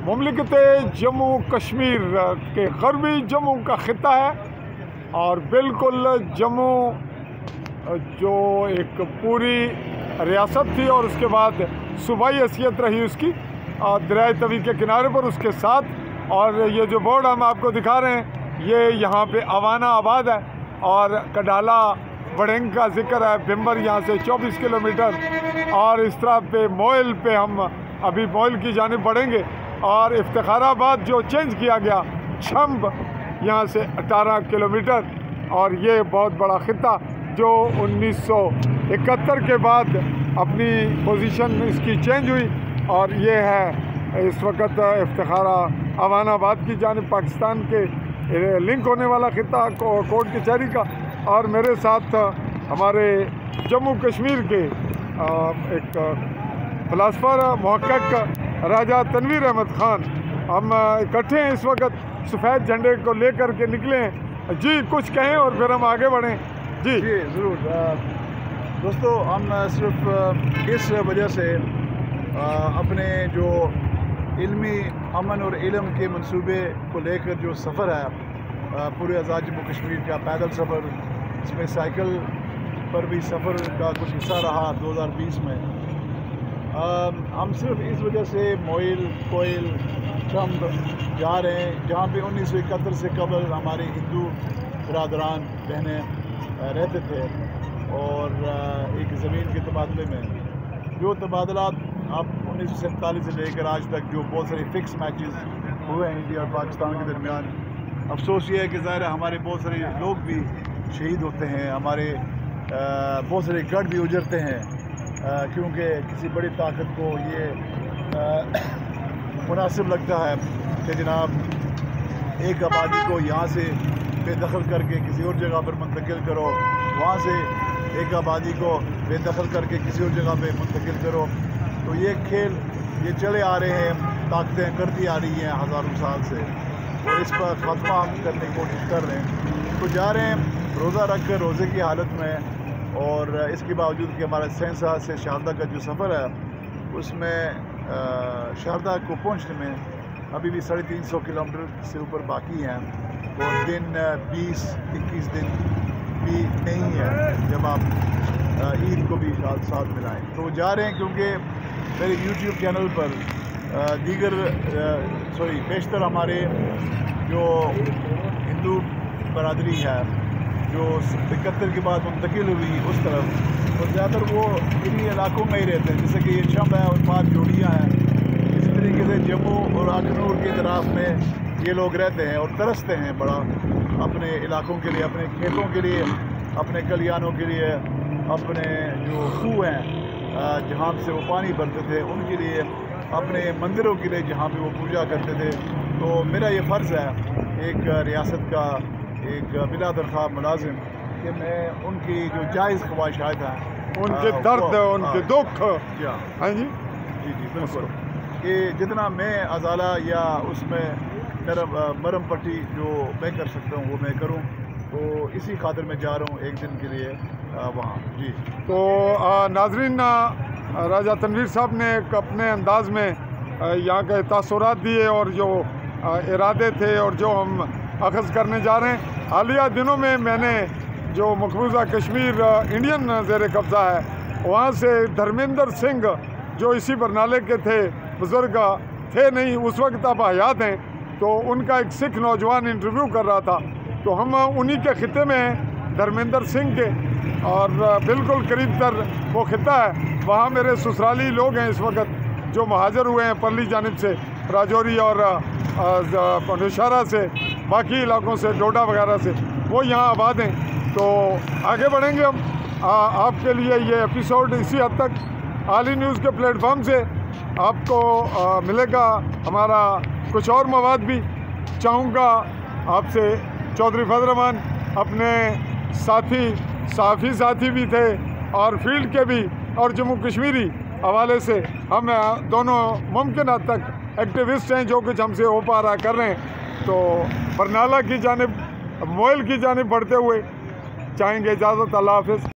मुमलिकत जम्मू कश्मीर के गरबी जम्मू का ख़िता है और बिल्कुल जम्मू जो एक पूरी रियासत थी और उसके बाद सूबाई हैसियत रही उसकी दरिया तवी के किनारे पर उसके साथ। और ये जो बोर्ड हम आपको दिखा रहे हैं ये यहाँ पे अवाना आबाद है और कडाला बड़ेंग का जिक्र है। बिम्बर यहाँ से 24 किलोमीटर और इस तरह पे मोइल पे हम अभी मोइल की जानिब बढ़ेंगे और इफ्तिखाराबाद जो चेंज किया गया छम्ब यहाँ से 18 किलोमीटर। और ये बहुत बड़ा ख़िता जो 1971 के बाद अपनी पोजीशन इसकी चेंज हुई और ये है इस वक्त इफ्तिखारा अवानाबाद की जानिब पाकिस्तान के लिंक होने वाला ख़िता कोट कचहरी का। और मेरे साथ हमारे जम्मू कश्मीर के एक फ़िलासफ़र मुहक्किक़ राजा तनवीर अहमद ख़ान, हम इकट्ठे हैं इस वक्त सफ़ेद झंडे को लेकर के निकले हैं। जी कुछ कहें और फिर हम आगे बढ़ें। जी ज़रूर दोस्तों, हम सिर्फ इस वजह से अपने जो इल्मी अमन और इल्म के मंसूबे को लेकर जो सफ़र है पूरे आज़ाद जम्मू कश्मीर का पैदल सफ़र, इसमें साइकिल पर भी सफ़र का कुछ हिस्सा रहा 2020 में। हम सिर्फ इस वजह से मोइल कोयल चम्ब जा रहे हैं जहाँ पे 1971 से कबल हमारे हिंदू बरदरान बहनें रहते थे और एक ज़मीन के तबादले में जो तबादलात अब 1947 से लेकर आज तक जो बहुत सारे फ़िक्स मैचेस हुए हैं इंडिया और पाकिस्तान के दरमियान, अफसोस ये है कि ज़ाहिर है हमारे बहुत सारे लोग भी शहीद होते हैं, हमारे बहुत सारे गढ़ भी उजरते हैं क्योंकि किसी बड़ी ताकत को ये मुनासिब लगता है कि जनाब एक आबादी को यहाँ से बेदखल करके किसी और जगह पर मुंतकिल करो, वहाँ से एक आबादी को बेदखल करके किसी और जगह पे मुंतकिल करो। तो ये खेल ये चले आ रहे हैं, ताकतें करती आ रही हैं हज़ारों साल से और इस पर ख़त्मा हम करने की कोशिश कर रहे हैं। तो जा रहे हैं रोज़ा रख कर रोज़े की हालत में और इसके बावजूद कि हमारा सेंसा से शारदा का जो सफ़र है उसमें शारदा को पहुँचने में अभी भी 350 किलोमीटर से ऊपर बाकी हैं और दिन 20-21 दिन भी नहीं है जब आप ईद को भी साथ मिलाएं। तो जा रहे हैं क्योंकि मेरे YouTube चैनल पर बेशतर हमारे जो हिंदू बरादरी है जो 71 के बाद मुंतकिल हुई उस तरफ, तो ज़्यादातर वो इन्हीं इलाकों में ही रहते हैं, जैसे कि ये छम्ब है और 5 जोड़ियाँ हैं। इसी तरीके से जम्मू और अखनूर के तरफ में ये लोग रहते हैं और तरसते हैं बड़ा अपने इलाकों के लिए, अपने खेतों के लिए, अपने कलियानों के लिए, अपने जो खूह हैं जहाँ से वो पानी भरते थे उनके लिए, अपने मंदिरों के लिए जहाँ पे वो पूजा करते थे। तो मेरा ये फ़र्ज़ है एक रियासत का एक बिला तनख्वाह मुलाजिम कि मैं उनकी जो जायज़ ख्वाहिशात हैं, उनके दर्द उनके दुख, हाँ जी जी बिल्कुल, कि जितना मैं अजाला या उसमें मरम पट्टी जो मैं कर सकता हूँ वो मैं करूँ। तो इसी खातिर मैं जा रहा हूँ एक दिन के लिए वहाँ। जी तो नाजरीन, राजा तनवीर साहब ने एक अपने अंदाज में यहाँ के तासुरात दिए और जो इरादे थे और जो हम अख़ज़ करने जा रहे हैं। हालिया दिनों में मैंने जो मकबूजा कश्मीर इंडियन ज़ेर कब्ज़ा है वहाँ से धर्मेंद्र सिंह जो इसी बरनाले के थे, बुज़ुर्ग थे नहीं उस वक्त, अब हयात हैं, तो उनका एक सिख नौजवान इंटरव्यू कर रहा था। तो हम उन्हीं के ख़िते में हैं, धर्मेंद्र सिंह के, और बिल्कुल करीब तर वो ख़िता है। वहाँ मेरे ससुराली लोग हैं इस वक्त जो महाजर हुए हैं परली जानिब से, राजौरी और नौशहरा से, बाकी इलाकों से, डोडा वगैरह से, वो यहाँ आबाद हैं। तो आगे बढ़ेंगे हम आपके लिए ये एपिसोड इसी हद तक आली न्यूज़ के प्लेटफॉर्म से आपको मिलेगा। हमारा कुछ और मवाद भी चाहूँगा आपसे। चौधरी फजल रहमान अपने साथी भी थे और फील्ड के भी और जम्मू कश्मीरी हवाले से हम दोनों मुमकिन हद तक एक्टिविस्ट हैं जो कुछ हमसे हो पा रहा कर रहे हैं। तो बरनाला की जानिब, मोइल की जानिब बढ़ते हुए चाहेंगे इजाज़त। अल्लाह हाफ़िज़।